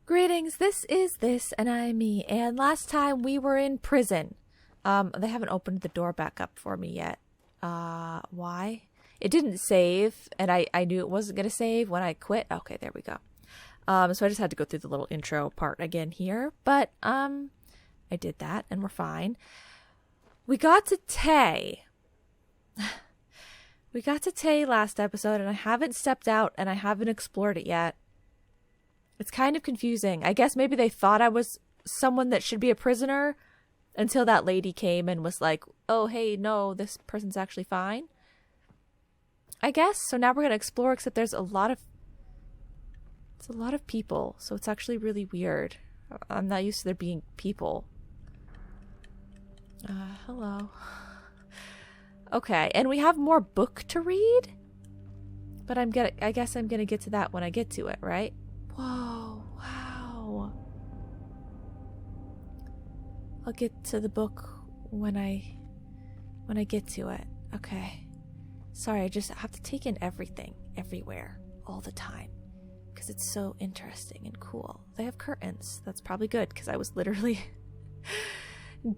Greetings, this is This, and I'm me, and last time we were in prison. They haven't opened the door back up for me yet. Why? It didn't save, and I knew it wasn't going to save when I quit. Okay, there we go. So I just had to go through the little intro part again here, but, I did that, and we're fine. We got to Tay. We got to Tay last episode, and I haven't stepped out, and I haven't explored it yet. It's kind of confusing. I guess maybe they thought I was someone that should be a prisoner until that lady came and was like, oh, hey, no, this person's actually fine. I guess. So now we're going to explore, except there's a lot of people. So it's actually really weird. I'm not used to there being people. Hello. Okay. And we have more book to read, but I guess I'm going to get to that when I get to it, right? Whoa, wow. I'll get to the book when I get to it. Okay. Sorry, I just have to take in everything, everywhere, all the time, because it's so interesting and cool. They have curtains. That's probably good, because I was literally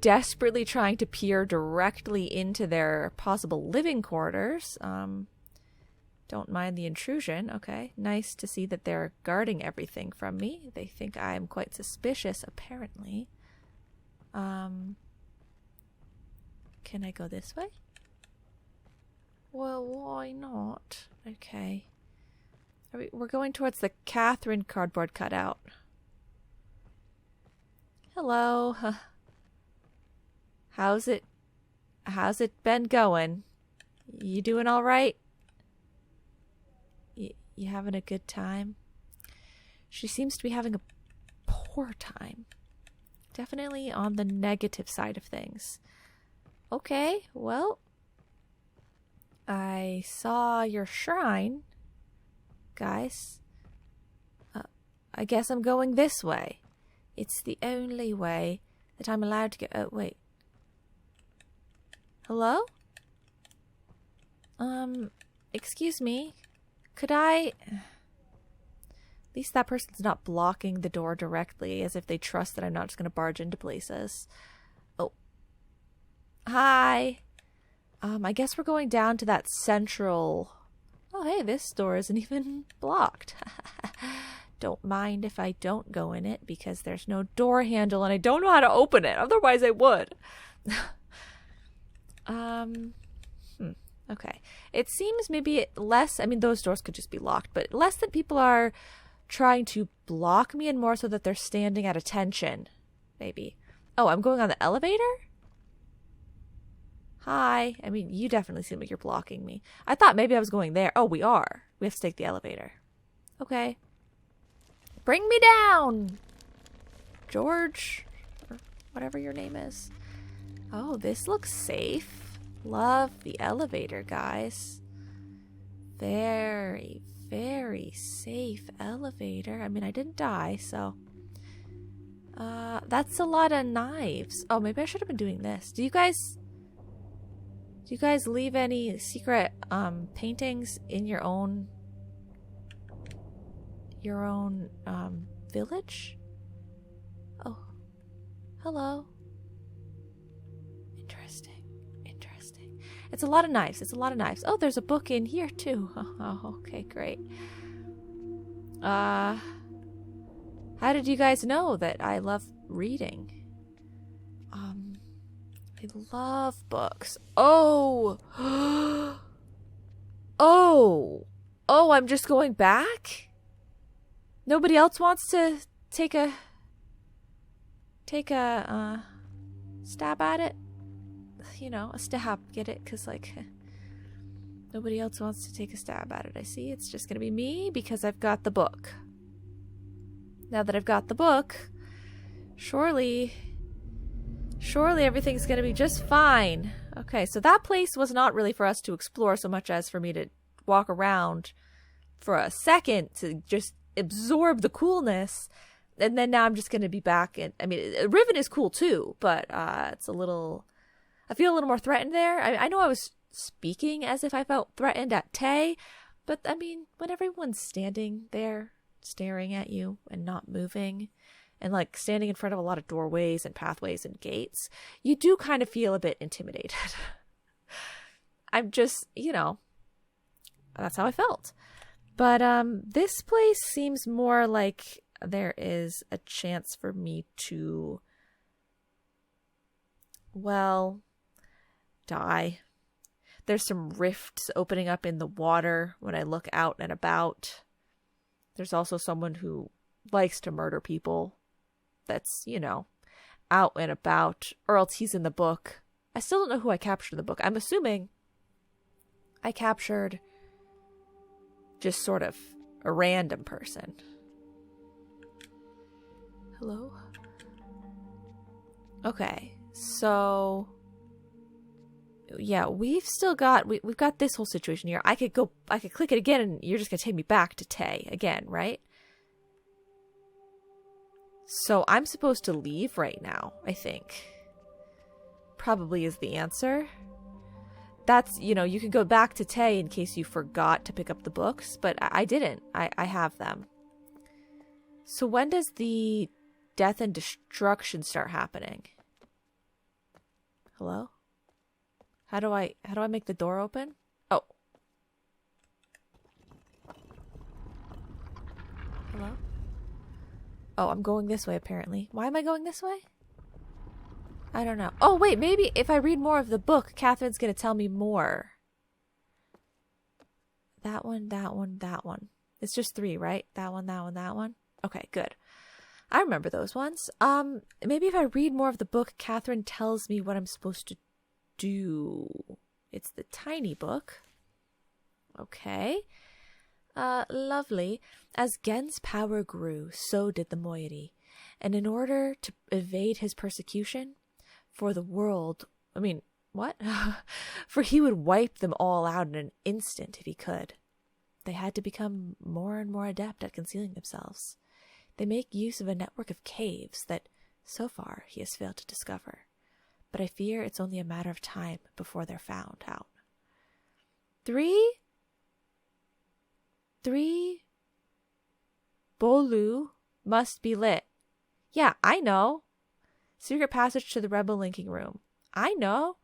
desperately trying to peer directly into their possible living quarters. Don't mind the intrusion. Okay. Nice to see that they're guarding everything from me. They think I'm quite suspicious, apparently. Can I go this way? Well, why not? Okay. We're going towards the Catherine cardboard cutout. Hello. How's it been going? You doing all right? You having a good time? She seems to be having a poor time. Definitely on the negative side of things. Okay, well, I saw your shrine, guys. I guess I'm going this way. It's the only way that I'm allowed to go. Oh, wait. Hello? Excuse me. Could I... At least that person's not blocking the door directly, as if they trust that I'm not just going to barge into places. Oh. Hi. I guess we're going down to that central... Oh, hey, this door isn't even blocked. Don't mind if I don't go in it, because there's no door handle, and I don't know how to open it. Otherwise, I would. Okay. It seems maybe less, I mean, those doors could just be locked, but less that people are trying to block me and more so that they're standing at attention. Maybe. Oh, I'm going on the elevator? Hi. I mean, you definitely seem like you're blocking me. I thought maybe I was going there. Oh, we are. We have to take the elevator. Okay. Bring me down, George, or whatever your name is. Oh, this looks safe. Love the elevator, guys. Very, very safe elevator. I mean, I didn't die, so... that's a lot of knives. Oh, maybe I should have been doing this. Do you guys leave any secret, paintings in your own village? Oh, hello. It's a lot of knives. Oh, there's a book in here, too. Oh, okay, great. How did you guys know that I love reading? I love books. Oh! Oh! Oh, I'm just going back? Nobody else wants to take a stab at it? You know, a stab, get it? Because, like, nobody else wants to take a stab at it. I see. It's just going to be me because I've got the book. Now that I've got the book, surely everything's going to be just fine. Okay, so that place was not really for us to explore so much as for me to walk around for a second to just absorb the coolness. And then now I'm just going to be back. And I mean, Riven is cool too, but it's a little... I feel a little more threatened there. I know I was speaking as if I felt threatened at Tay, but I mean, when everyone's standing there staring at you and not moving, and like standing in front of a lot of doorways and pathways and gates, you do kind of feel a bit intimidated. I'm just, that's how I felt. But this place seems more like there is a chance for me to, well, die. There's some rifts opening up in the water when I look out and about. There's also someone who likes to murder people that's, out and about, or else he's in the book. I still don't know who I captured in the book. I'm assuming I captured just sort of a random person. Hello? Okay, so yeah, we've got this whole situation here. I could click it again and you're just gonna take me back to Tay again, right? So I'm supposed to leave right now, I think. Probably is the answer. That's, you can go back to Tay in case you forgot to pick up the books, but I didn't. I have them. So when does the death and destruction start happening? Hello? How do I make the door open? Oh. Hello? Oh, I'm going this way apparently. Why am I going this way? I don't know. Oh, wait, maybe if I read more of the book, Catherine's going to tell me more. That one, that one, that one. It's just 3, right? That one, that one, that one. Okay, good. I remember those ones. Maybe if I read more of the book, Catherine tells me what I'm supposed to do. It's the tiny book. Okay. Lovely. As Gen's power grew, so did the moiety. And in order to evade his persecution, for the world, what? For he would wipe them all out in an instant if he could. They had to become more and more adept at concealing themselves. They make use of a network of caves that, so far, he has failed to discover. But I fear it's only a matter of time before they're found out. 3 Bolu must be lit. Yeah, I know. Secret passage to the rebel linking room. I know.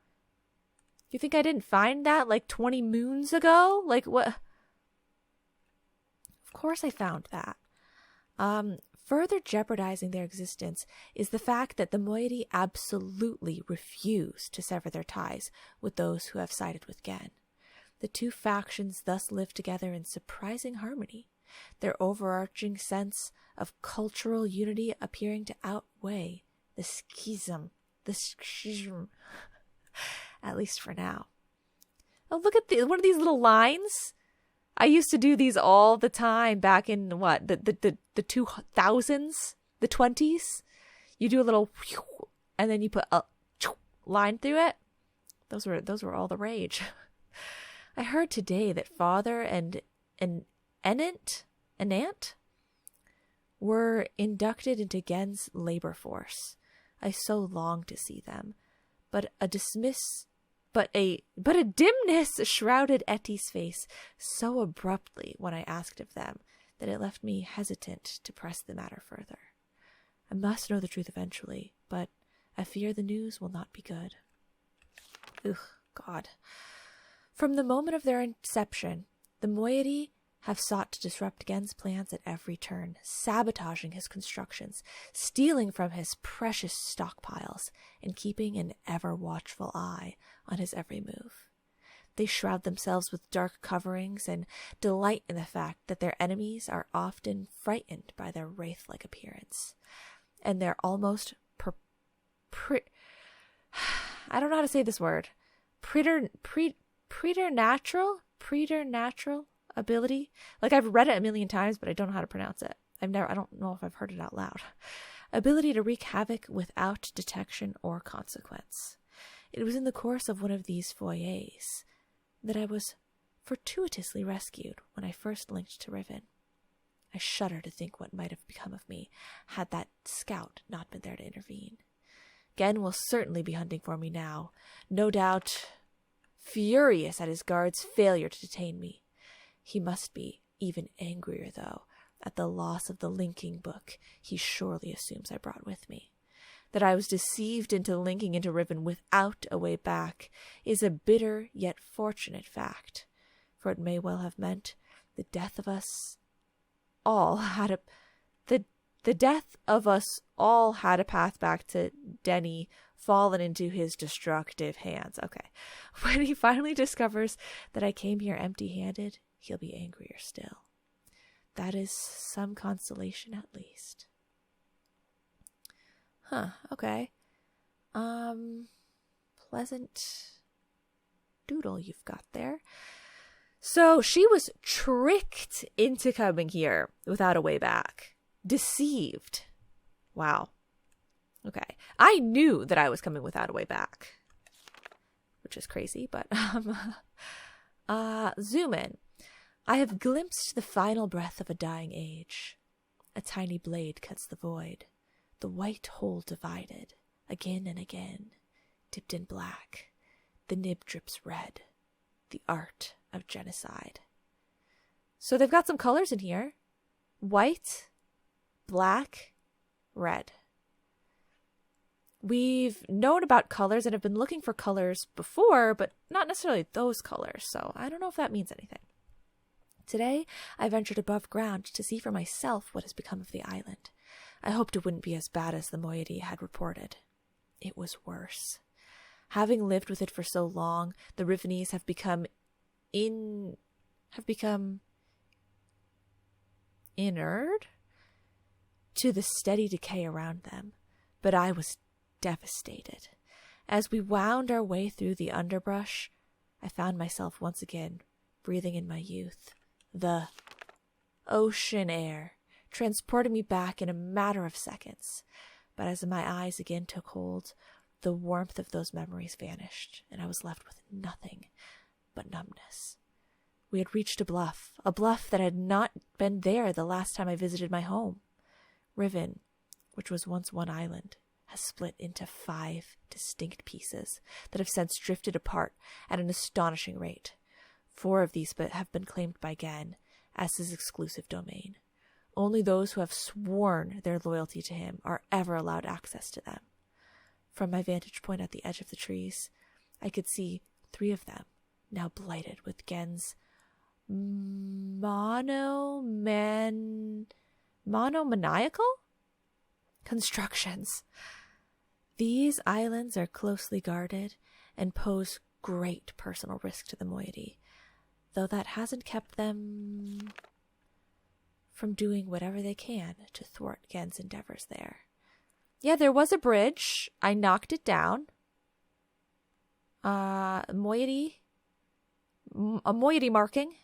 You think I didn't find that like 20 moons ago? Like what? Of course I found that. Further jeopardizing their existence is the fact that the moiety absolutely refuse to sever their ties with those who have sided with Gen. The two factions thus live together in surprising harmony, their overarching sense of cultural unity appearing to outweigh the schism, at least for now. Oh, look at one of these little lines. I used to do these all the time back in the 2000s, the 20s. You do a little, and then you put a line through it. Those were all the rage. I heard today that Father and Anant were inducted into Gen's labor force. I so longed to see them, but a dimness shrouded Etty's face so abruptly when I asked of them that it left me hesitant to press the matter further. I must know the truth eventually, but I fear the news will not be good. Ugh, God. From the moment of their inception, the moiety have sought to disrupt Gen's plans at every turn, sabotaging his constructions, stealing from his precious stockpiles, and keeping an ever-watchful eye on his every move. They shroud themselves with dark coverings and delight in the fact that their enemies are often frightened by their wraith-like appearance. And their almost I don't know how to say this word. Preternatural ability. Like, I've read it a million times, but I don't know how to pronounce it. I don't know if I've heard it out loud. Ability to wreak havoc without detection or consequence. It was in the course of one of these foyers that I was fortuitously rescued when I first linked to Riven. I shudder to think what might have become of me had that scout not been there to intervene. Gen will certainly be hunting for me now, no doubt furious at his guard's failure to detain me. He must be even angrier, though, at the loss of the linking book he surely assumes I brought with me. That I was deceived into linking into Riven without a way back is a bitter yet fortunate fact, for it may well have meant the death of us all had a path back to Denny fallen into his destructive hands. Okay. When he finally discovers that I came here empty-handed, he'll be angrier still. That is some consolation at least. Huh, okay. Pleasant doodle you've got there. So she was tricked into coming here without a way back. Deceived. Wow. Okay. I knew that I was coming without a way back, which is crazy, but zoom in. I have glimpsed the final breath of a dying age. A tiny blade cuts the void. The white hole divided, again and again, dipped in black. The nib drips red. The art of genocide. So they've got some colors in here. White, black, red. We've known about colors and have been looking for colors before, but not necessarily those colors, so I don't know if that means anything. Today, I ventured above ground to see for myself what has become of the island. I hoped it wouldn't be as bad as the moiety had reported. It was worse. Having lived with it for so long, the Rivenese have become inured to the steady decay around them. But I was devastated. As we wound our way through the underbrush, I found myself once again breathing in my youth. The ocean air, transporting me back in a matter of seconds. But as my eyes again took hold, the warmth of those memories vanished, and I was left with nothing but numbness. We had reached a bluff that had not been there the last time I visited my home. Riven, which was once one island, has split into 5 distinct pieces that have since drifted apart at an astonishing rate. 4 of these have been claimed by Gen as his exclusive domain. Only those who have sworn their loyalty to him are ever allowed access to them. From my vantage point at the edge of the trees, I could see 3 of them, now blighted with Gen's monomaniacal constructions. These islands are closely guarded and pose great personal risk to the moiety, though that hasn't kept them from doing whatever they can to thwart Gen's endeavors there. Yeah, there was a bridge. I knocked it down. A moiety marking.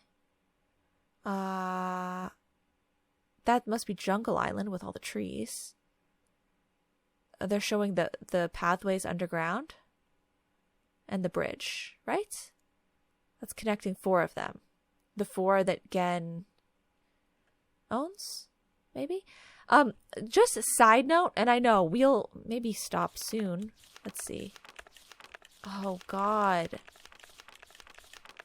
That must be Jungle Island with all the trees. They're showing the pathways underground and the bridge, right? That's connecting 4 of them. The 4 that Gen owns, maybe? Just a side note, and I know we'll maybe stop soon. Let's see. Oh, God.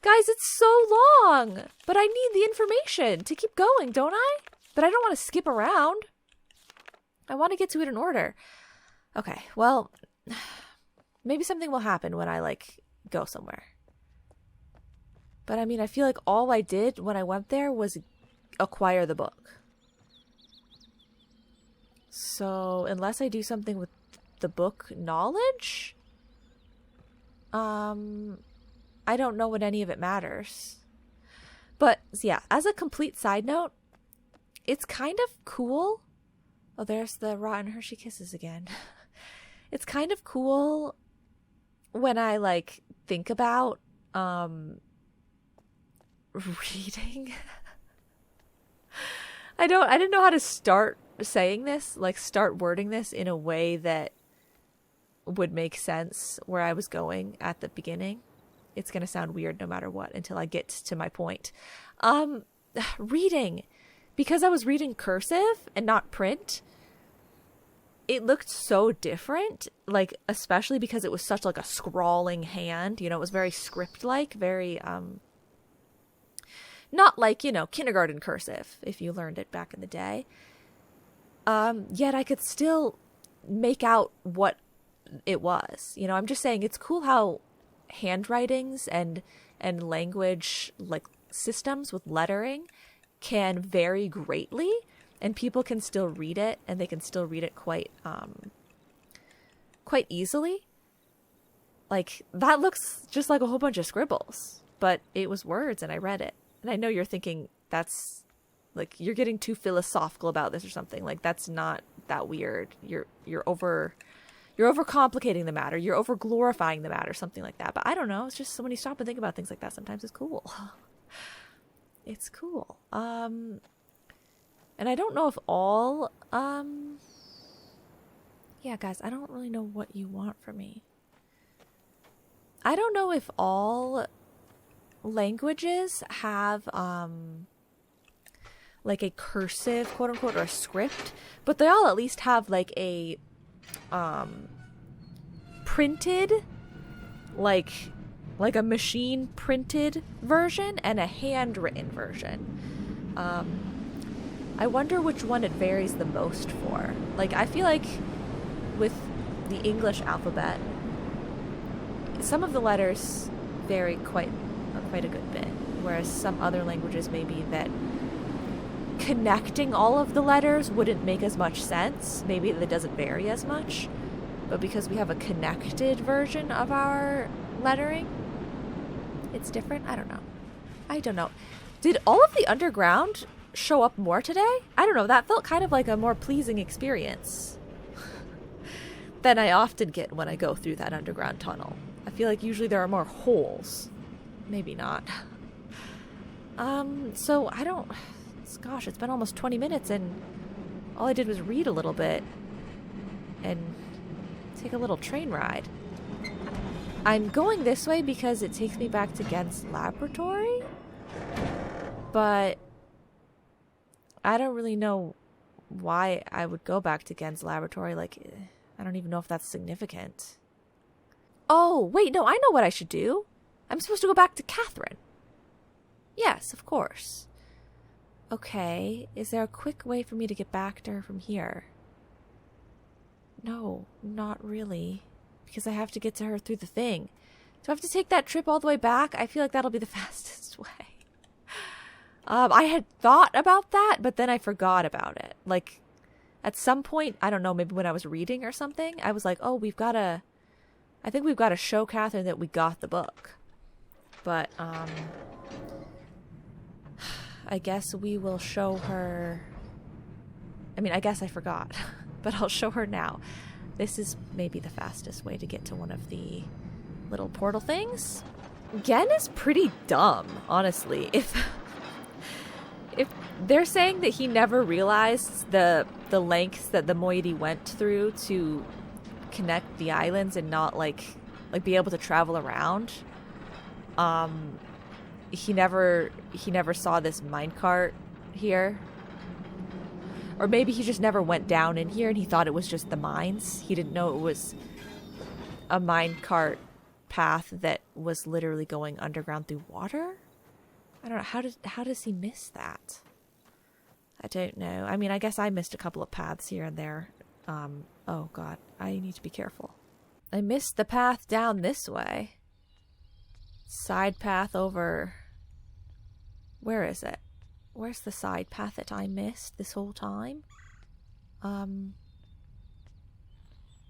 Guys, it's so long, but I need the information to keep going, don't I? But I don't want to skip around. I want to get to it in order. Okay, well, maybe something will happen when I, go somewhere. But, I mean, I feel like all I did when I went there was acquire the book. So, unless I do something with the book knowledge, I don't know what any of it matters. But, yeah, as a complete side note, it's kind of cool. Oh, there's the Rotten Hershey Kisses again. It's kind of cool when I, think about, reading. I didn't know how to start saying this, start wording this in a way that would make sense where I was going at the beginning. It's going to sound weird no matter what until I get to my point. Reading. Because I was reading cursive and not print, it looked so different, especially because it was such a scrawling hand. It was very script-like, very, Not like, kindergarten cursive, if you learned it back in the day. Yet I could still make out what it was. I'm just saying it's cool how handwritings and language like systems with lettering can vary greatly, and people can still read it, and they can still read it quite easily. Like, that looks just like a whole bunch of scribbles, but it was words and I read it. And I know you're thinking that's like, you're getting too philosophical about this or something. Like, that's not that weird. You're overcomplicating the matter. You're over glorifying the matter, something like that. But I don't know. It's just when you stop and think about things like that, sometimes it's cool. It's cool. And I don't know if all, yeah, guys, I don't really know what you want from me. I don't know if all languages have, like a cursive, quote unquote, or a script, but they all at least have like a, printed, like a machine printed version and a handwritten version. I wonder which one it varies the most for. Like, I feel like with the English alphabet, some of the letters vary quite a good bit, whereas some other languages maybe that connecting all of the letters wouldn't make as much sense. Maybe it doesn't vary as much, but because we have a connected version of our lettering, it's different. I don't know. Did all of the underground show up more today? I don't know. That felt kind of like a more pleasing experience than I often get when I go through that underground tunnel. I feel like usually there are more holes. Maybe not. So I don't... Gosh, it's been almost 20 minutes and all I did was read a little bit and take a little train ride. I'm going this way because it takes me back to Gen's laboratory, but I don't really know why I would go back to Gen's laboratory. Like, I don't even know if that's significant. Oh, wait, no, I know what I should do. I'm supposed to go back to Catherine. Yes, of course. Okay, is there a quick way for me to get back to her from here? No, not really. Because I have to get to her through the thing. Do I have to take that trip all the way back? I feel like that'll be the fastest way. I had thought about that, but then I forgot about it. Like, at some point, I don't know, maybe when I was reading or something, I was like, oh, I think we've got to show Catherine that we got the book. But, I guess we will show her... I mean, I guess I forgot, but I'll show her now. This is maybe the fastest way to get to one of the little portal things. Gen is pretty dumb, honestly. If they're saying that he never realized the lengths that the moiety went through to connect the islands and not like be able to travel around, he never saw this minecart here. Or maybe he just never went down in here and he thought it was just the mines. He didn't know it was a minecart path that was literally going underground through water. I don't know. How does he miss that? I don't know. I mean, I guess I missed a couple of paths here and there. Oh god, I need to be careful. I missed the path down this way. Side path over... Where is it? Where's the side path that I missed this whole time?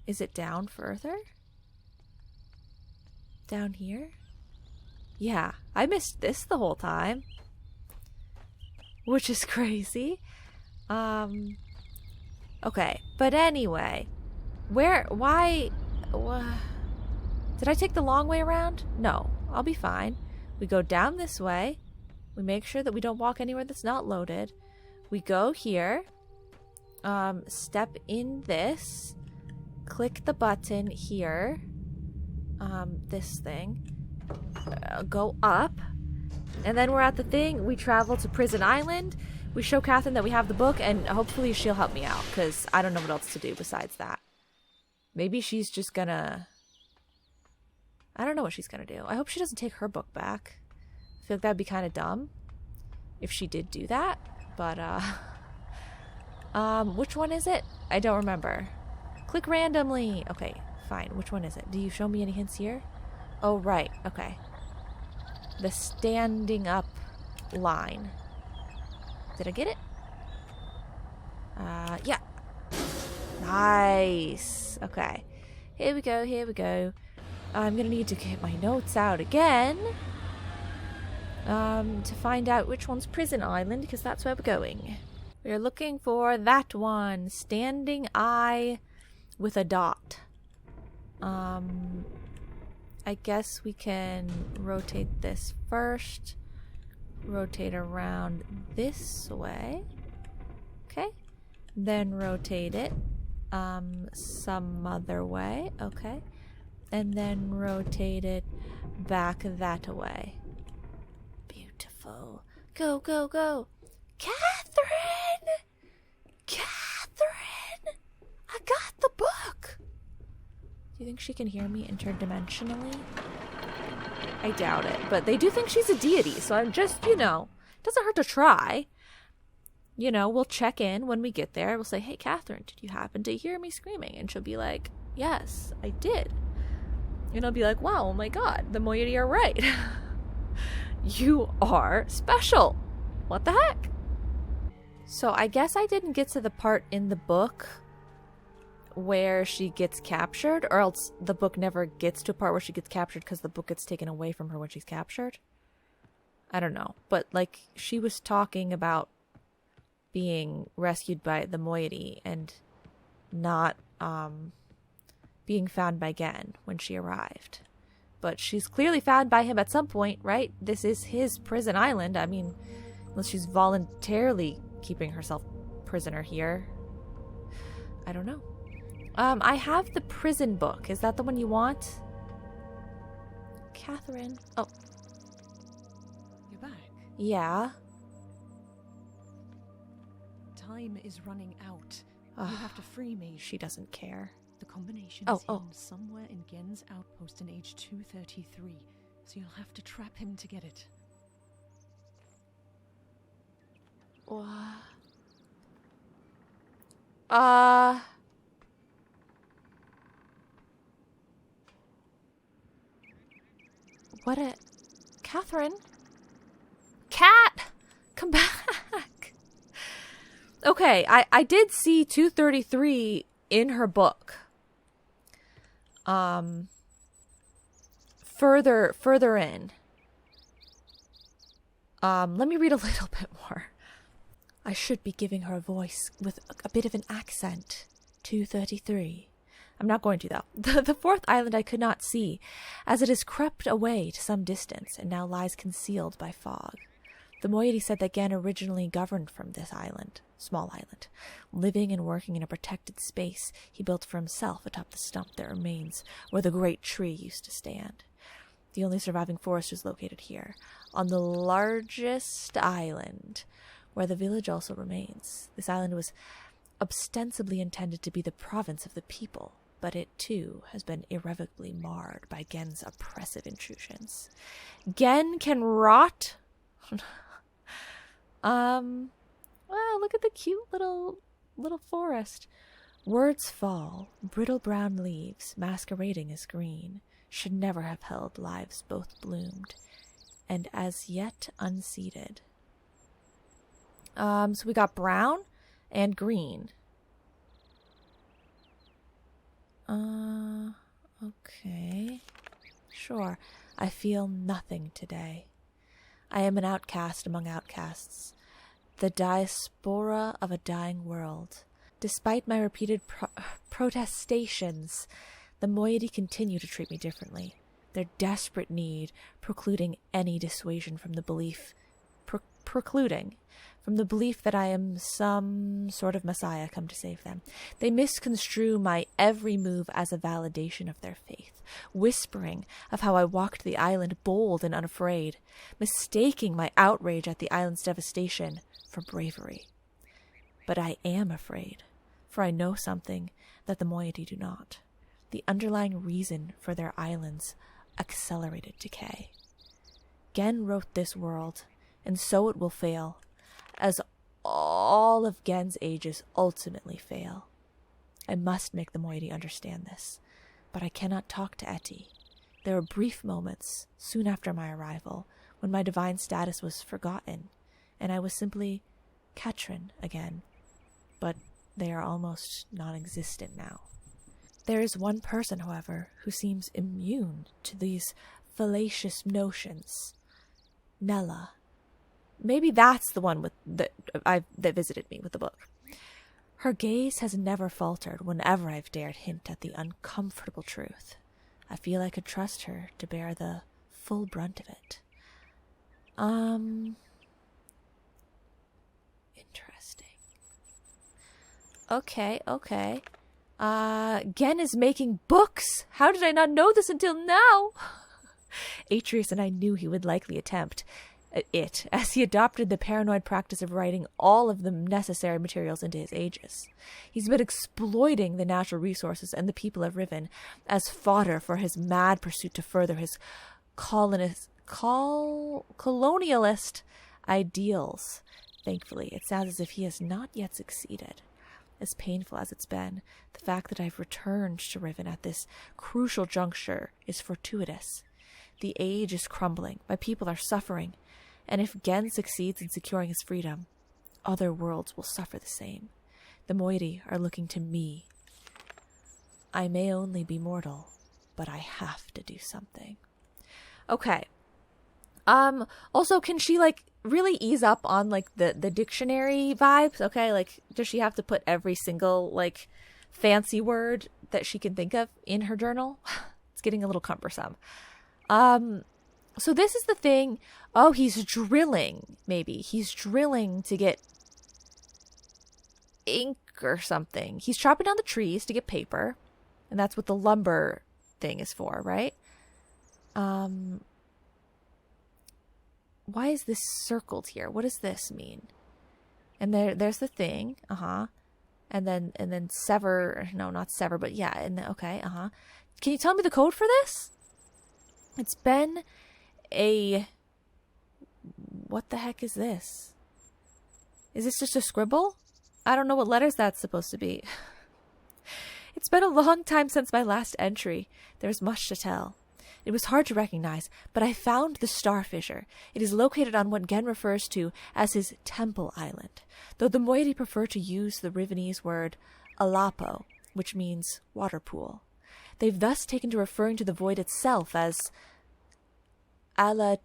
Is it down further? Down here? Yeah, I missed this the whole time. Which is crazy. Okay, but anyway. Why... Did I take the long way around? No, I'll be fine. We go down this way. We make sure that we don't walk anywhere that's not loaded. We go here. Step in this. Click the button here. This thing. Go up. And then we're at the thing. We travel to Prison Island. We show Catherine that we have the book, and hopefully she'll help me out, because I don't know what else to do besides that. Maybe she's just gonna... I don't know what she's gonna do. I hope she doesn't take her book back. I feel like that'd be kind of dumb. if she did do that. But, which one is it? I don't remember. Click randomly. Okay, fine. Which one is it? Do you show me any hints here? Oh, right. Okay. The standing up line. Did I get it? Yeah. Nice. Okay. Here we go, here we go. I'm gonna need to get my notes out again. To find out which one's Prison Island, because that's where we're going. We're looking for that one. Standing eye with a dot. I guess we can rotate this first. Rotate around this way. Okay. Then rotate it some other way. Okay. And then rotate it back that way. Beautiful. Go, go, go. Catherine! Catherine! I got the book! Do you think she can hear me interdimensionally? I doubt it, but they do think she's a deity, so I'm just, doesn't hurt to try. We'll check in when we get there. We'll say, hey, Catherine, did you happen to hear me screaming? And she'll be like, yes, I did. And I'll be like, wow, oh my god, the moiety are right. You are special. What the heck? So I guess I didn't get to the part in the book where she gets captured, or else the book never gets to a part where she gets captured because the book gets taken away from her when she's captured. I don't know. But, she was talking about being rescued by the moiety and not being found by Gen when she arrived. But she's clearly found by him at some point, right? This is his prison island. I mean, unless she's voluntarily keeping herself prisoner here. I don't know. I have the prison book. Is that the one you want? Catherine. Oh. You're back? Yeah. Time is running out. You have to free me. She doesn't care. The combination is hidden somewhere in Gen's outpost in age 233, so you'll have to trap him to get it. What a... Catherine? Cat! Come back! Okay, I did see 233 in her book. Further in. Let me read a little bit more. I should be giving her a voice with a bit of an accent. 233. I'm not going to, though. The fourth island I could not see, as it has crept away to some distance and now lies concealed by fog. The moiety said that Gen originally governed from this island, small island, living and working in a protected space he built for himself atop the stump that remains where the great tree used to stand. The only surviving forest is located here, on the largest island, where the village also remains. This island was ostensibly intended to be the province of the people, but it too has been irrevocably marred by Gen's oppressive intrusions. Gen can rot. Wow, look at the cute little forest. Words fall, brittle brown leaves, masquerading as green, should never have held lives both bloomed, and as yet unseeded. So we got brown and green. Okay. Sure. I feel nothing today. I am an outcast among outcasts, the diaspora of a dying world. Despite my repeated protestations, the moiety continue to treat me differently, their desperate need precluding any dissuasion from the belief, that I am some sort of messiah come to save them. They misconstrue my every move as a validation of their faith, whispering of how I walked the island bold and unafraid, mistaking my outrage at the island's devastation for bravery. But I am afraid, for I know something that the moiety do not, the underlying reason for their island's accelerated decay. Gen wrote this world, and so it will fail, as all of Gen's ages ultimately fail. I must make the moiety understand this, but I cannot talk to Etty. There were brief moments, soon after my arrival, when my divine status was forgotten, and I was simply Katrin again, but they are almost non-existent now. There is one person, however, who seems immune to these fallacious notions. Nella. Maybe that's the one that visited me with the book. Her gaze has never faltered whenever I've dared hint at the uncomfortable truth. I feel I could trust her to bear the full brunt of it. Interesting. Okay. Gen is making books. How did I not know this until now? Atreus and I knew he would likely attempt it, as he adopted the paranoid practice of writing all of the necessary materials into his aegis. He's been exploiting the natural resources and the people of Riven as fodder for his mad pursuit to further his colonialist ideals. Thankfully, it sounds as if he has not yet succeeded. As painful as it's been, the fact that I've returned to Riven at this crucial juncture is fortuitous. The age is crumbling, my people are suffering, and if Gen succeeds in securing his freedom, other worlds will suffer the same. The moiety are looking to me. I may only be mortal, but I have to do something. Okay. Also, can she, really ease up on, the dictionary vibes? Okay, does she have to put every single, fancy word that she can think of in her journal? It's getting a little cumbersome. So this is the thing. Oh, he's drilling, maybe. He's drilling to get ink or something. He's chopping down the trees to get paper. And that's what the lumber thing is for, right? Why is this circled here? What does this mean? And there's the thing. And then sever. No, not sever, but yeah. Okay. Can you tell me the code for this? It's been what the heck is this? Is this just a scribble? I don't know what letters that's supposed to be. It's been a long time since my last entry. There's much to tell. It was hard to recognize, but I found the star fissure. It is located on what Gen refers to as his temple island, though the moiety prefer to use the Rivenese word alapo, which means water pool. They've thus taken to referring to the void itself as I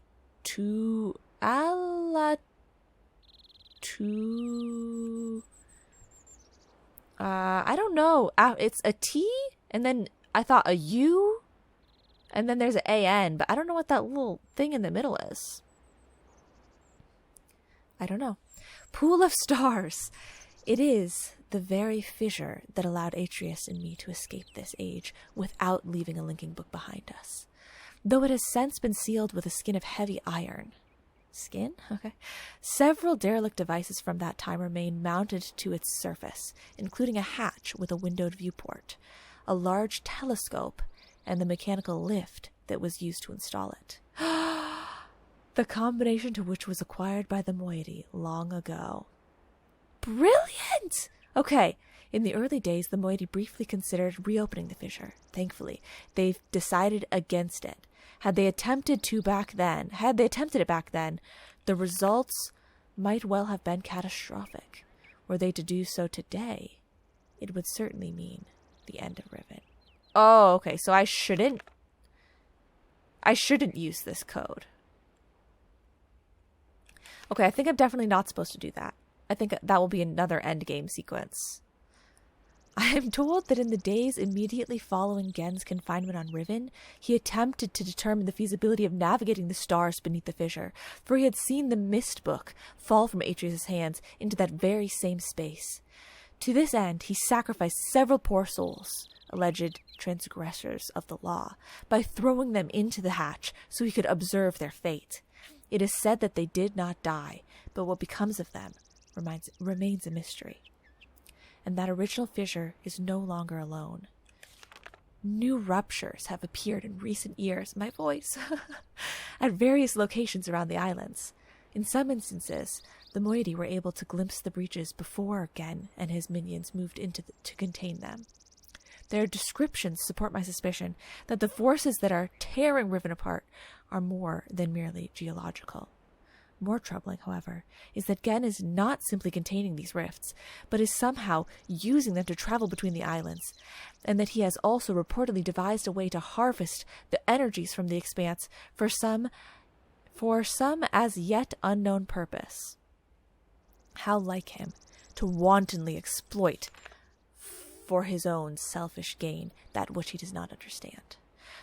don't know. It's a T, and then I thought a U, and then there's an AN, but I don't know what that little thing in the middle is. I don't know. Pool of stars. It is the very fissure that allowed Atreus and me to escape this age without leaving a linking book behind us. Though it has since been sealed with a skin of heavy iron. Skin? Okay. Several derelict devices from that time remain mounted to its surface, including a hatch with a windowed viewport, a large telescope, and the mechanical lift that was used to install it. The combination to which was acquired by the moiety long ago. Brilliant! Okay. In the early days, the moiety briefly considered reopening the fissure. Thankfully, they've decided against it. Had they attempted it back then, the results might well have been catastrophic. Were they to do so today, it would certainly mean the end of Riven. Oh, okay, so I shouldn't use this code. Okay, I think I'm definitely not supposed to do that. I think that will be another endgame sequence. I am told that in the days immediately following Gen's confinement on Riven, he attempted to determine the feasibility of navigating the stars beneath the fissure, for he had seen the mist book fall from Atreus' hands into that very same space. To this end, he sacrificed several poor souls, alleged transgressors of the law, by throwing them into the hatch so he could observe their fate. It is said that they did not die, but what becomes of them remains a mystery. And that original fissure is no longer alone. New ruptures have appeared in recent years, my voice, at various locations around the islands. In some instances, the moiety were able to glimpse the breaches before Gen and his minions moved to contain them. Their descriptions support my suspicion that the forces that are tearing Riven apart are more than merely geological. More troubling, however, is that Gen is not simply containing these rifts, but is somehow using them to travel between the islands, and that he has also reportedly devised a way to harvest the energies from the expanse for some as yet unknown purpose. How like him to wantonly exploit for his own selfish gain that which he does not understand.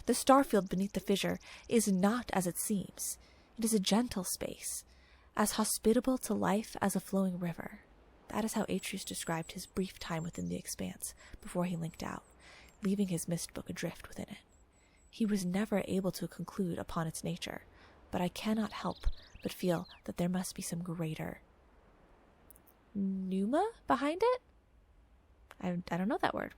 The starfield beneath the fissure is not as it seems. It is a gentle space, as hospitable to life as a flowing river. That is how Atreus described his brief time within the expanse before he linked out, leaving his mist book adrift within it. He was never able to conclude upon its nature, but I cannot help but feel that there must be some greater pneuma behind it? I don't know that word.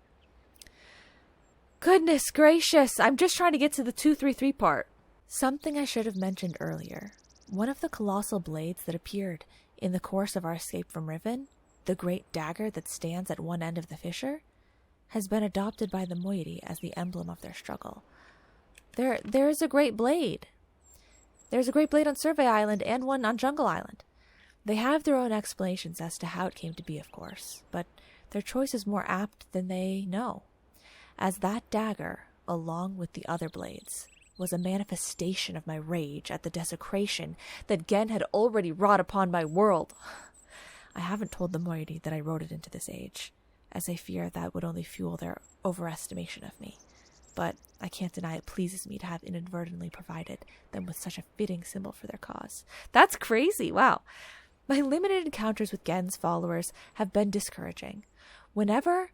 Goodness gracious, I'm just trying to get to the 233 part. Something I should have mentioned earlier. One of the colossal blades that appeared in the course of our escape from Riven, the great dagger that stands at one end of the fissure, has been adopted by the moiety as the emblem of their struggle. There is a great blade. There's a great blade on Survey Island and one on Jungle Island. They have their own explanations as to how it came to be, of course, but their choice is more apt than they know, as that dagger, along with the other blades, was a manifestation of my rage at the desecration that Gen had already wrought upon my world. I haven't told the moiety that I wrote it into this age, as I fear that would only fuel their overestimation of me. But I can't deny it pleases me to have inadvertently provided them with such a fitting symbol for their cause. That's crazy, wow. My limited encounters with Gen's followers have been discouraging. Whenever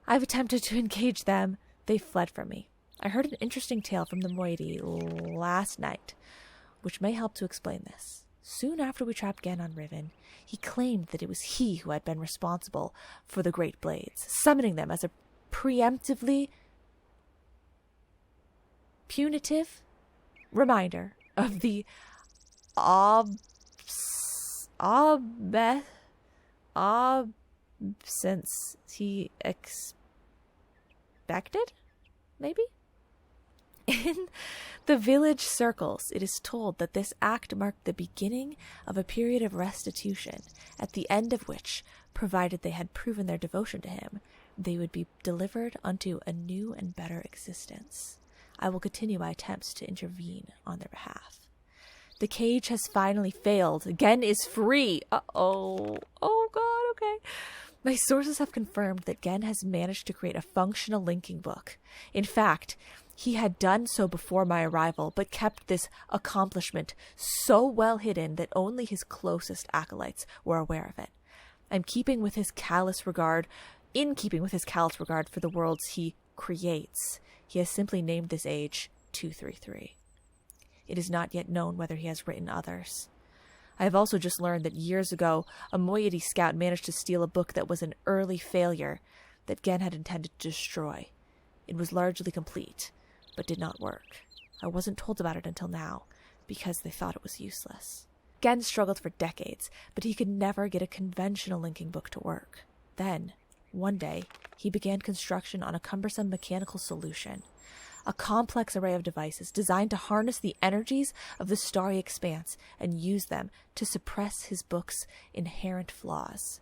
I've attempted to engage them, they've fled from me. I heard an interesting tale from the moiety last night, which may help to explain this. Soon after we trapped Gen on Riven, he claimed that it was he who had been responsible for the Great Blades, summoning them as a preemptively punitive reminder of the absence he expected, maybe? In the village circles, it is told that this act marked the beginning of a period of restitution, at the end of which, provided they had proven their devotion to him, they would be delivered unto a new and better existence. I will continue my attempts to intervene on their behalf. The cage has finally failed. Gen is free. Uh-oh. Oh, God, okay. My sources have confirmed that Gen has managed to create a functional linking book. In fact, he had done so before my arrival, but kept this accomplishment so well hidden that only his closest acolytes were aware of it. In keeping with his callous regard for the worlds he creates, he has simply named this age 233. It is not yet known whether he has written others. I have also just learned that years ago, a moiety scout managed to steal a book that was an early failure that Gen had intended to destroy. It was largely complete, but did not work. I wasn't told about it until now, because they thought it was useless. Gen struggled for decades, but he could never get a conventional linking book to work. Then, one day, he began construction on a cumbersome mechanical solution, a complex array of devices designed to harness the energies of the starry expanse and use them to suppress his book's inherent flaws.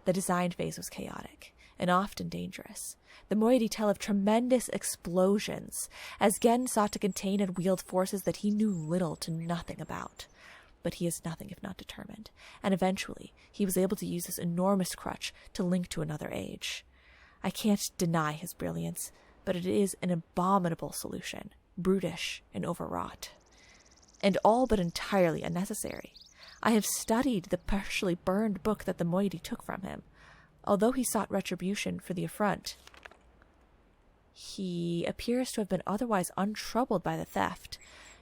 The design phase was chaotic and often dangerous. The moiety tell of tremendous explosions as Gen sought to contain and wield forces that he knew little to nothing about. But he is nothing if not determined, and eventually he was able to use this enormous crutch to link to another age. I can't deny his brilliance, but it is an abominable solution, brutish and overwrought, and all but entirely unnecessary. I have studied the partially burned book that the moiety took from him. Although he sought retribution for the affront, he appears to have been otherwise untroubled by the theft,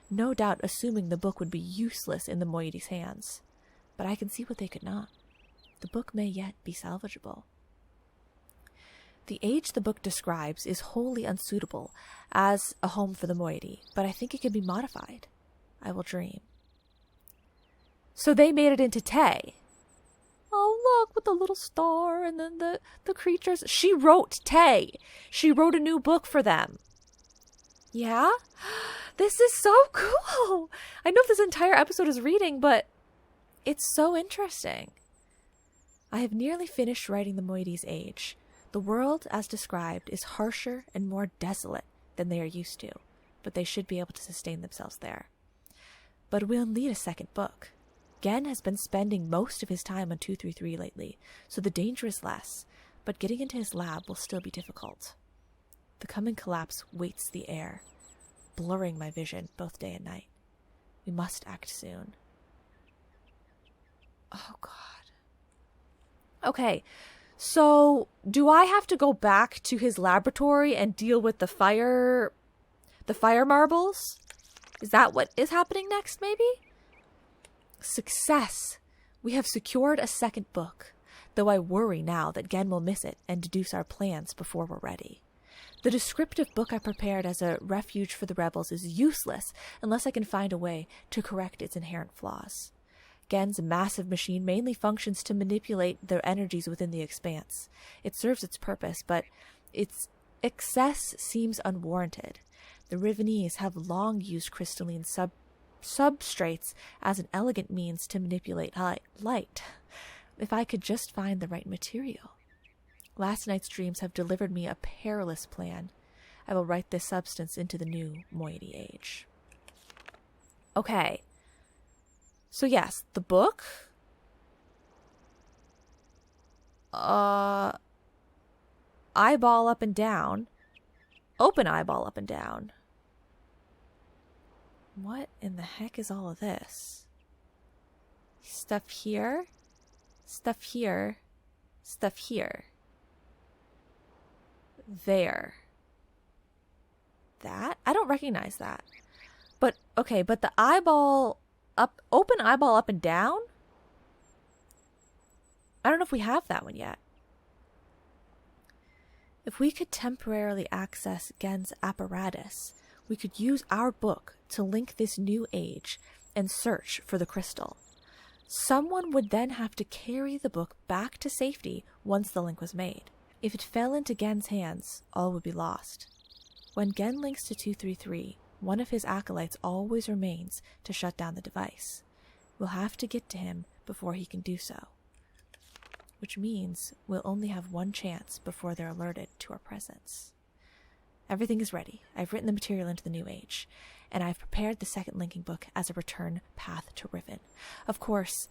no doubt assuming the book would be useless in the moiety's hands. But I can see what they could not. The book may yet be salvageable. The age the book describes is wholly unsuitable as a home for the moiety, but I think it can be modified. I will dream. So they made it into Tay. Oh, look, with the little star and then the creatures. She wrote Tay. She wrote a new book for them. Yeah? This is so cool. I know this entire episode is reading, but it's so interesting. I have nearly finished writing the Moiety's age. The world, as described, is harsher and more desolate than they are used to, but they should be able to sustain themselves there. But we'll need a second book. Gen has been spending most of his time on 233 lately, so the danger is less, but getting into his lab will still be difficult. The coming collapse weights the air, blurring my vision both day and night. We must act soon. Oh, God. Okay, so do I have to go back to his laboratory and deal with the fire marbles? Is that what is happening next, maybe? Success! We have secured a second book, though I worry now that Gen will miss it and deduce our plans before we're ready. The descriptive book I prepared as a refuge for the rebels is useless unless I can find a way to correct its inherent flaws. Gen's massive machine mainly functions to manipulate the energies within the expanse. It serves its purpose, but its excess seems unwarranted. The Rivenese have long used crystalline substrates as an elegant means to manipulate light. If I could just find the right material. Last night's dreams have delivered me a perilous plan. I will write this substance into the new Moiety age. Okay. So yes, the book. Eyeball up and down. Open eyeball up and down. What in the heck is all of this? Stuff here. Stuff here. Stuff here. There. That? I don't recognize that. But, okay, but the eyeball up, open eyeball up and down? I don't know if we have that one yet. If we could temporarily access Gen's apparatus, we could use our book to link this new age and search for the crystal. Someone would then have to carry the book back to safety once the link was made. If it fell into Gen's hands, all would be lost. When Gen links to 233, one of his acolytes always remains to shut down the device. We'll have to get to him before he can do so. Which means we'll only have one chance before they're alerted to our presence. Everything is ready. I've written the material into the new age, and I've prepared the second linking book as a return path to Riven. Of course,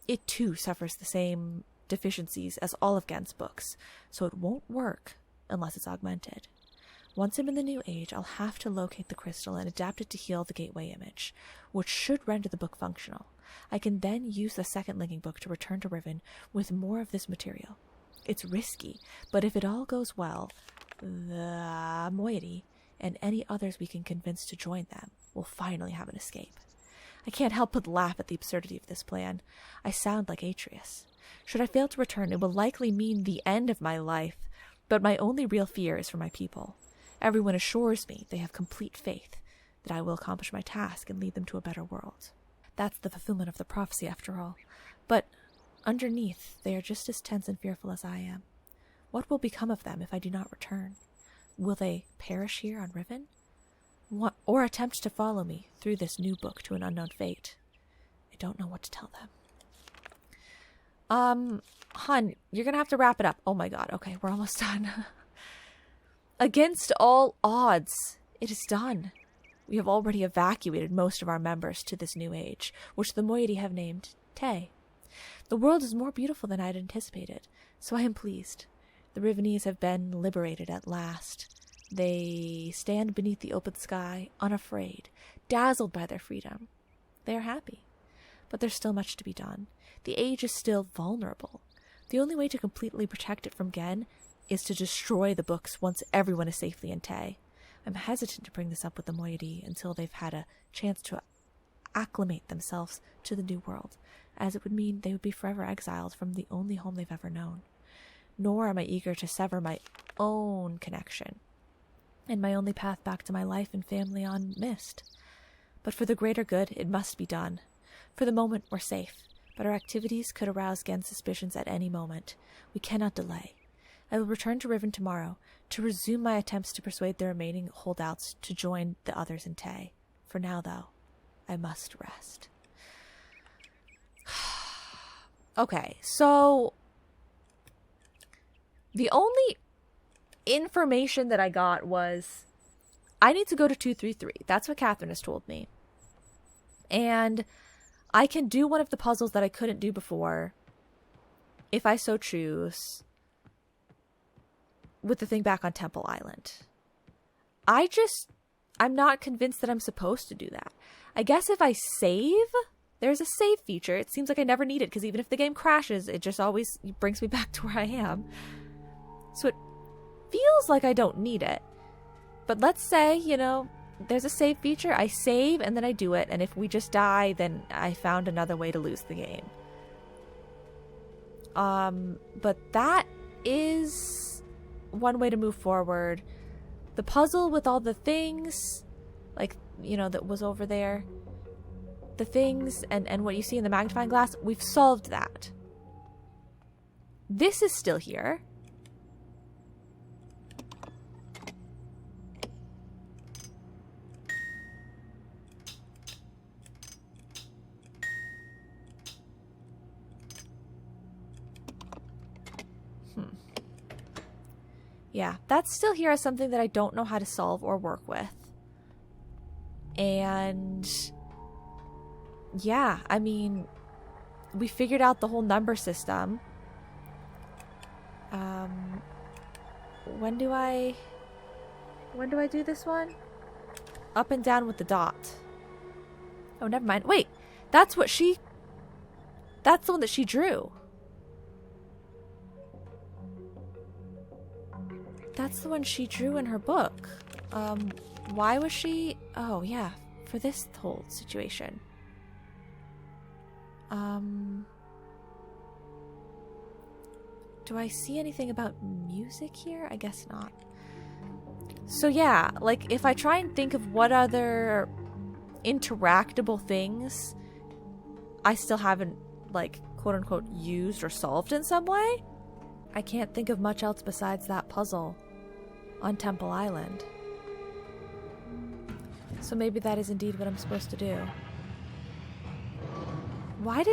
it too suffers the same deficiencies as all of Gen's books, so it won't work unless it's augmented. Once I'm in the new age, I'll have to locate the crystal and adapt it to heal the gateway image, which should render the book functional. I can then use the second linking book to return to Riven with more of this material. It's risky, but if it all goes well, the Moiety and any others we can convince to join them will finally have an escape. I can't help but laugh at the absurdity of this plan. I sound like Atreus. Should I fail to return, it will likely mean the end of my life, but my only real fear is for my people. Everyone assures me they have complete faith that I will accomplish my task and lead them to a better world. That's the fulfillment of the prophecy, after all. But underneath, they are just as tense and fearful as I am. What will become of them if I do not return? Will they perish here on Riven? Or attempt to follow me through this new book to an unknown fate? I don't know what to tell them. Hun, you're gonna have to wrap it up. Oh my god, okay, we're almost done. Against all odds, it is done. We have already evacuated most of our members to this new age, which the Moiety have named Tay. The world is more beautiful than I had anticipated, so I am pleased. The Rivenese have been liberated at last. They stand beneath the open sky, unafraid, dazzled by their freedom. They are happy. But there's still much to be done. The age is still vulnerable. The only way to completely protect it from Gen is to destroy the books once everyone is safely in Tay. I'm hesitant to bring this up with the Moiety until they've had a chance to acclimate themselves to the new world, as it would mean they would be forever exiled from the only home they've ever known. Nor am I eager to sever my own connection and my only path back to my life and family on Mist. But for the greater good, it must be done. For the moment, we're safe, but our activities could arouse Gen's suspicions at any moment. We cannot delay. I will return to Riven tomorrow to resume my attempts to persuade the remaining holdouts to join the others in Tay. For now, though, I must rest. Okay, so the only information that I got was I need to go to 233. That's what Catherine has told me. And I can do one of the puzzles that I couldn't do before, if I so choose, with the thing back on Temple Island. I'm not convinced that I'm supposed to do that. I guess if I save, there's a save feature. It seems like I never need it, because even if the game crashes, it just always brings me back to where I am. So it feels like I don't need it. But let's say, there's a save feature. I save and then I do it. And if we just die, then I found another way to lose the game. But that is one way to move forward. The puzzle with all the things, that was over there. The things and what you see in the magnifying glass, we've solved that. This is still here. Yeah, that's still here as something that I don't know how to solve or work with. And yeah, I mean, we figured out the whole number system. When do I do this one? Up and down with the dot. Oh, never mind. Wait, that's the one that she drew. That's the one she drew in her book. Why was she... Oh, yeah. For this whole situation. Do I see anything about music here? I guess not. So yeah, if I try and think of what other interactable things I still haven't, quote-unquote, used or solved in some way, I can't think of much else besides that puzzle on Temple Island. So maybe that is indeed what I'm supposed to do. Why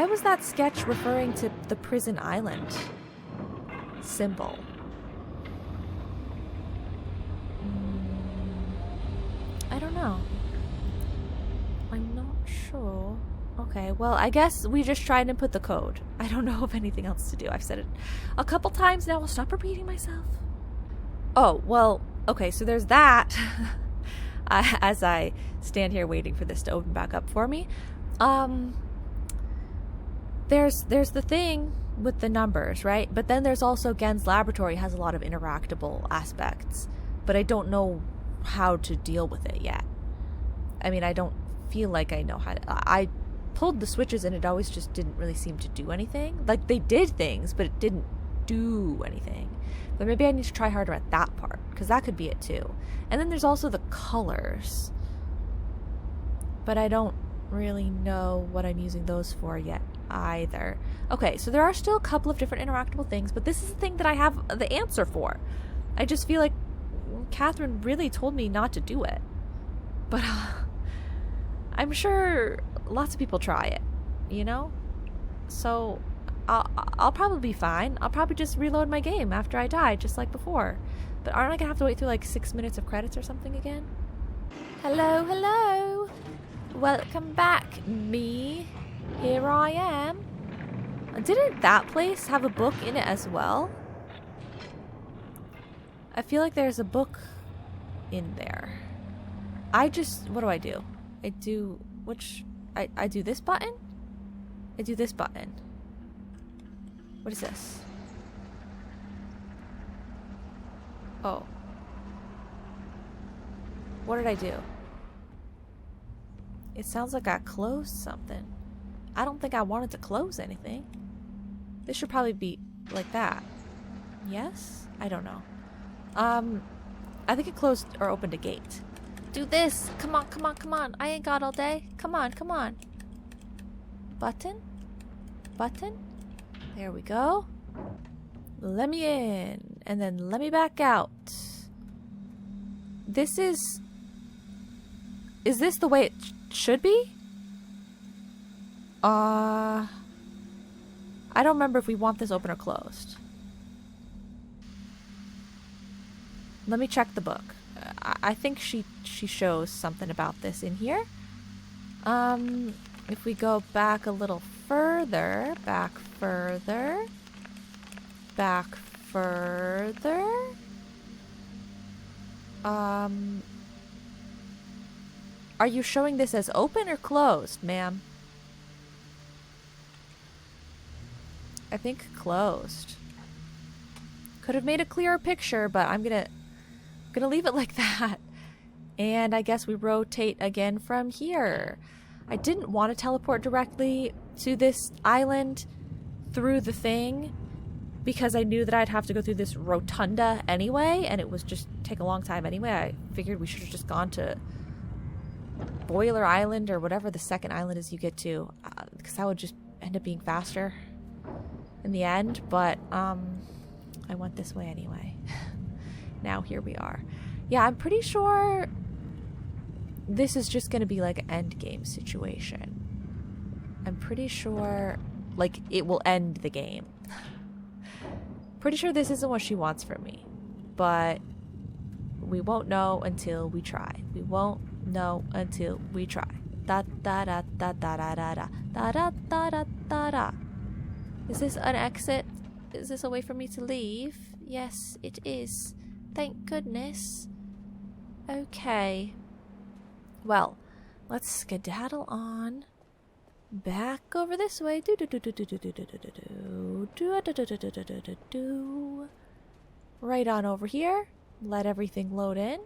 was that sketch referring to the prison island symbol? I don't know. I'm not sure. Okay, well, I guess we just try and input the code. I don't know of anything else to do. I've said it a couple times now. I'll stop repeating myself. Oh, well, okay, so there's that. As I stand here waiting for this to open back up for me. There's the thing with the numbers, right? But then there's also Gen's laboratory has a lot of interactable aspects. But I don't know how to deal with it yet. I mean, I don't feel like I know how to... I pulled the switches and it always just didn't really seem to do anything. They did things, but it didn't do anything. But maybe I need to try harder at that part, because that could be it too. And then there's also the colors. But I don't really know what I'm using those for yet either. Okay, so there are still a couple of different interactable things, but this is the thing that I have the answer for. I just feel like Catherine really told me not to do it. But I'm sure lots of people try it, So I'll probably be fine. I'll probably just reload my game after I die, just like before. But aren't I gonna have to wait through 6 minutes of credits or something again? Hello. Welcome back, me. Here I am. Didn't that place have a book in it as well? I feel like there's a book in there. What do I do? I do this button? I do this button. What is this? Oh. What did I do? It sounds like I closed something. I don't think I wanted to close anything. This should probably be like that. Yes? I don't know. I think it closed or opened a gate. Do this. Come on, come on, come on. I ain't got all day. Come on, come on. Button? Button? There we go. Let me in. And then let me back out. This is... Is this the way it should be? I don't remember if we want this open or closed. Let me check the book. I think she shows something about this in here. If we go back a little further, back further. Are you showing this as open or closed, ma'am? I think closed. Could have made a clearer picture, but I'm gonna leave it like that. And I guess we rotate again from here. I didn't want to teleport directly to this island through the thing because I knew that I'd have to go through this rotunda anyway, and it was just take a long time anyway. I figured we should have just gone to Boiler Island or whatever the second island is you get to, because that would just end up being faster in the end. But I went this way anyway. Now here we are. Yeah, I'm pretty sure this is just going to be like an end game situation. I'm pretty sure like it will end the game. Pretty sure this isn't what she wants from me, but we won't know until we try. We won't know until we try. Da da da da da da da da da da da da da da. Is this an exit? Is this a way for me to leave? Yes, it is. Thank goodness. Okay. Well, let's skedaddle on back over this way. Right on over here. Let everything load in.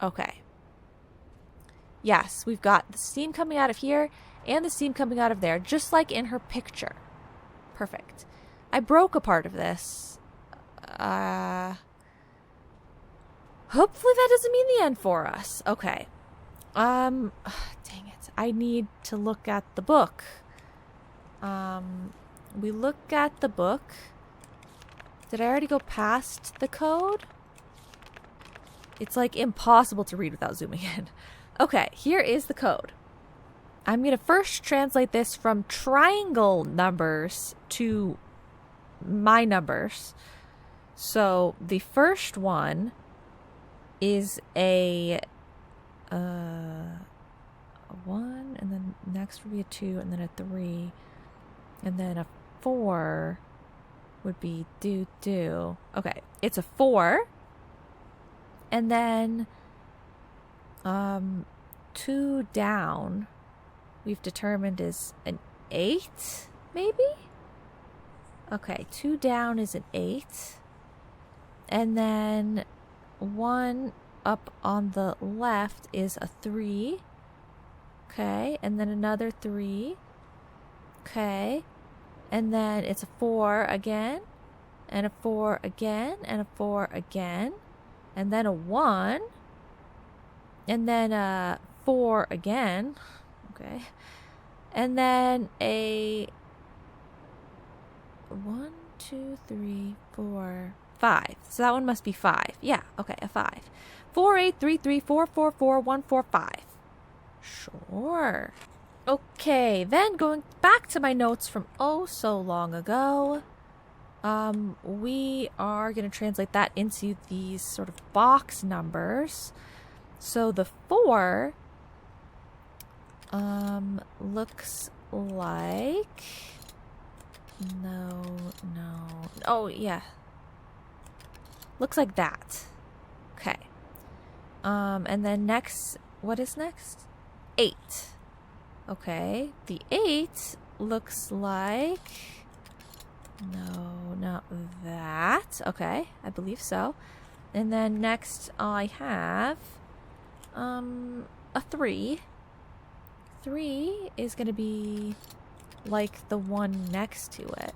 Okay. Yes, we've got the steam coming out of here and the steam coming out of there, just like in her picture. Perfect. I broke a part of this. Hopefully that doesn't mean the end for us. Okay. Dang it. I need to look at the book. We look at the book. Did I already go past the code? It's like impossible to read without zooming in. Okay, here is the code. I'm going to first translate this from triangle numbers to my numbers. So the first one is a 1, and then next would be a 2, and then a 3, and then a 4 would be do. Okay, it's a 4, and then 2 down we've determined is an 8, maybe? Okay, 2 down is an 8, and then 1 up on the left is a 3. Okay, and then another 3. Okay, and then it's a 4 again, and a 4 again, and a 4 again, and then a 1, and then a 4 again. Okay, and then a 1, 2, 3, 4, 5. So that one must be 5. Yeah, okay, a 5. 4, 8, 3, 3, 4, 4, 4, 1, 4, 5. Sure. Okay, then going back to my notes from oh so long ago, we are going to translate that into these sort of box numbers. So the 4 looks like no. Oh, yeah. Looks like that. Okay. And then next, what is next? 8. Okay. The 8 looks like no, not that. Okay, I believe so. And then next I have a 3. 3 is going to be like the one next to it.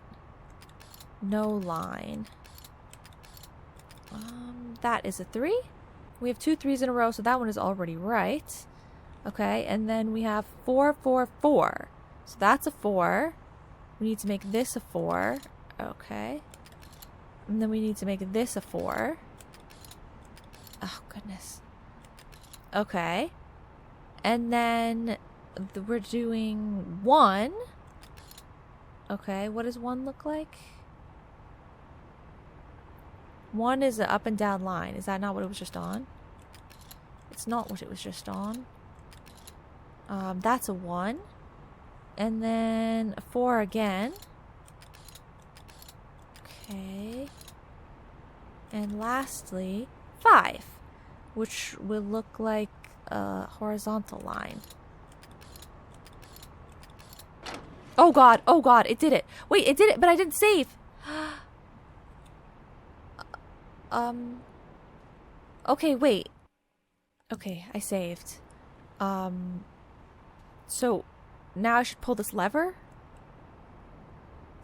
No line. That is a 3. We have 2 3s in a row, so that one is already right. Okay, and then we have 4 4 4. So that's a 4. We need to make this a 4. Okay. And then we need to make this a 4. Oh, goodness. Okay. And then we're doing 1. Okay, what does 1 look like? 1 is an up and down line. Is that not what it was just on? It's not what it was just on. That's a 1. And then a 4 again. Okay. And lastly, 5, which will look like a horizontal line. Oh god, it did it. Wait, it did it, but I didn't save. Okay, wait. Okay, I saved. So now I should pull this lever?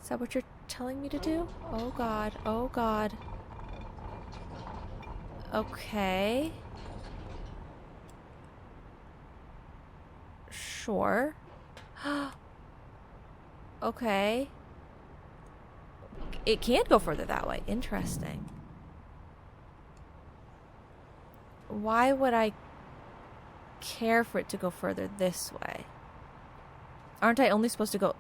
Is that what you're telling me to do? Oh god, oh god. Okay. Sure. Okay. It can't go further that way. Interesting. Why would I care for it to go further this way? Aren't I only supposed to go...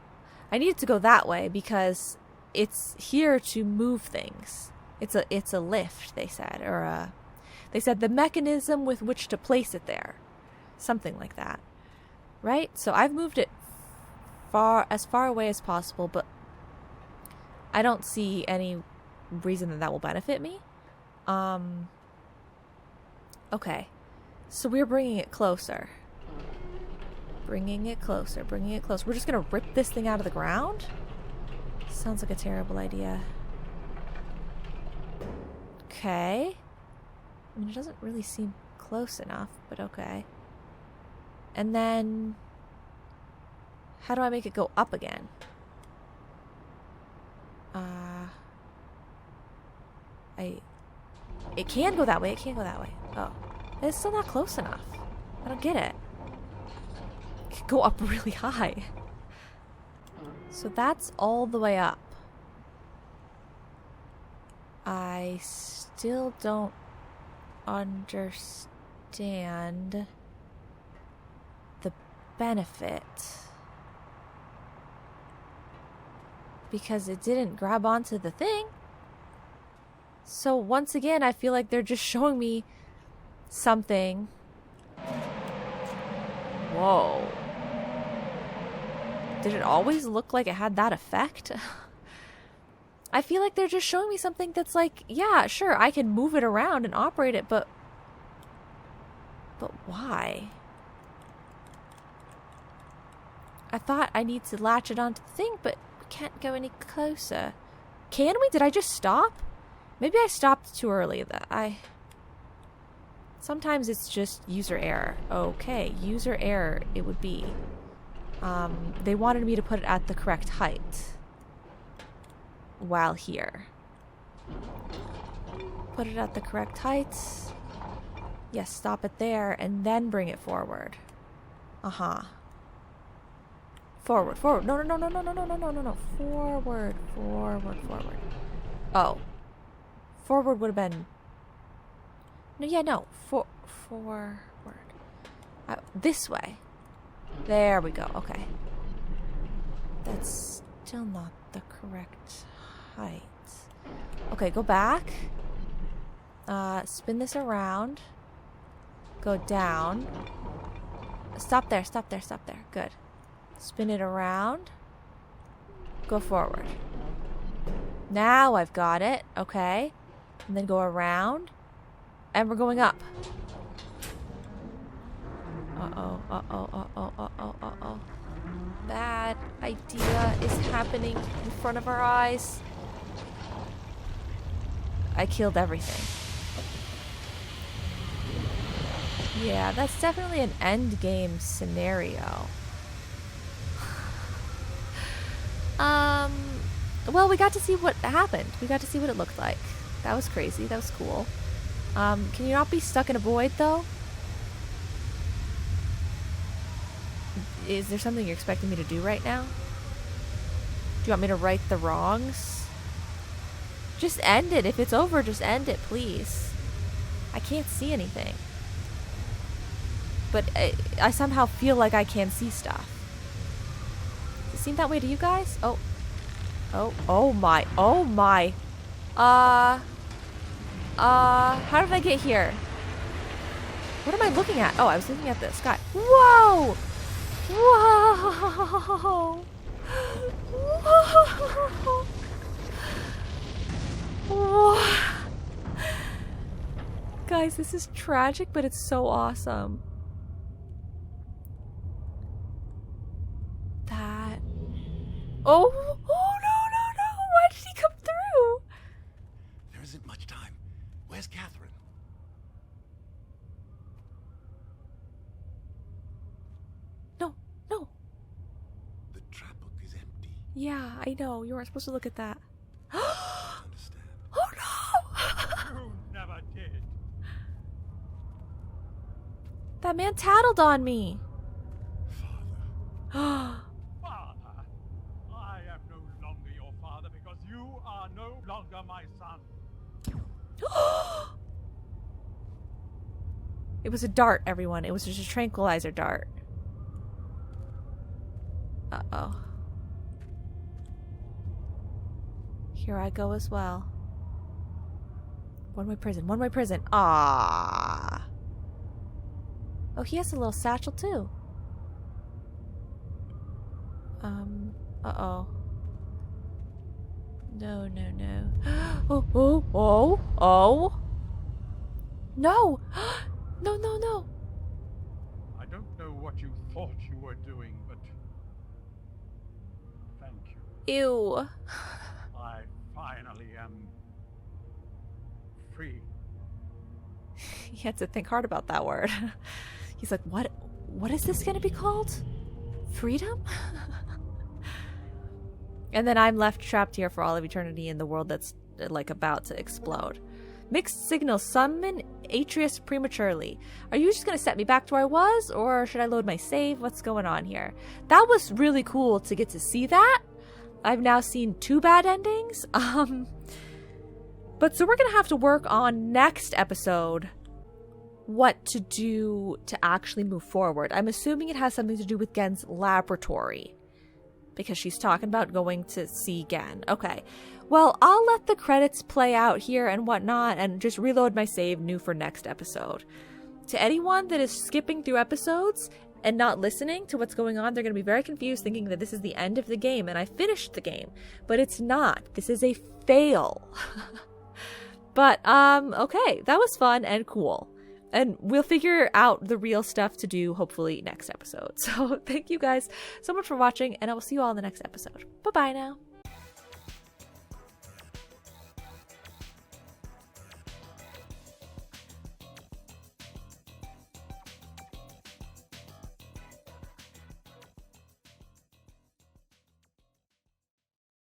I need it to go that way because it's here to move things. It's a lift, they said. Or they said the mechanism with which to place it there. Something like that. Right? So I've moved it as far away as possible, but I don't see any reason that will benefit me. Okay. So we're bringing it closer. Bringing it closer. We're just gonna rip this thing out of the ground? Sounds like a terrible idea. Okay. I mean, it doesn't really seem close enough, but okay. And then... how do I make it go up again? It can go that way. Oh. It's still not close enough. I don't get it. It could go up really high. So that's all the way up. I still don't understand the benefit. Because it didn't grab onto the thing. So once again, I feel like they're just showing me something. Whoa. Did it always look like it had that effect? I feel like they're just showing me something that's like, yeah, sure, I can move it around and operate it, but why? I thought I need to latch it onto the thing, but we can't go any closer. Can we? Did I just stop? Maybe I stopped too early. Sometimes it's just user error. Okay, user error it would be. They wanted me to put it at the correct height. While here. Put it at the correct height. Yes, stop it there and then bring it forward. Uh-huh. Forward. No. Forward. Oh. Forward would have been... No. Forward. This way. There we go. Okay. That's still not the correct height. Okay, go back. Spin this around. Go down. Stop there. Good. Spin it around. Go forward. Now I've got it. Okay. And then go around. And we're going up. Uh-oh. Bad idea is happening in front of our eyes. I killed everything. Yeah, that's definitely an end game scenario. Well, we got to see what happened. We got to see what it looked like. That was crazy. That was cool. Can you not be stuck in a void, though? Is there something you're expecting me to do right now? Do you want me to right the wrongs? Just end it. If it's over, just end it, please. I can't see anything. But I somehow feel like I can see stuff. Does it seem that way to you guys? Oh my. How did I get here? What am I looking at? Oh, I was looking at the sky. Whoa! Whoa! Whoa! Whoa! Guys, this is tragic, but it's so awesome. That... Oh! Oh, no! Why did he come through? There isn't much time. Where's Catherine? No. The trap book is empty. Yeah, I know. You weren't supposed to look at that. I understand. Oh, no! You never did. That man tattled on me. Father. Father, I am no longer your father because you are no longer my son. It was a dart, everyone. It was just a tranquilizer dart. Uh-oh. Here I go as well. One-way prison. Ah. Oh, he has a little satchel too. Uh-oh. No. Oh. No. No. I don't know what you thought you were doing, but thank you. Ew. I finally am free. He had to think hard about that word. He's like, what is this going to be called? Freedom? And then I'm left trapped here for all of eternity in the world that's like about to explode. Mixed signals summon Atreus prematurely. Are you just going to set me back to where I was, or should I load my save? What's going on here? That was really cool to get to see that. I've now seen 2 bad endings. But so we're going to have to work on next episode what to do to actually move forward. I'm assuming it has something to do with Gen's laboratory, because she's talking about going to see Gen. Okay. Well, I'll let the credits play out here and whatnot and just reload my save new for next episode. To anyone that is skipping through episodes and not listening to what's going on, they're going to be very confused thinking that this is the end of the game and I finished the game. But it's not. This is a fail. But, okay. That was fun and cool. And we'll figure out the real stuff to do, hopefully, next episode. So thank you guys so much for watching, and I will see you all in the next episode. Bye-bye now.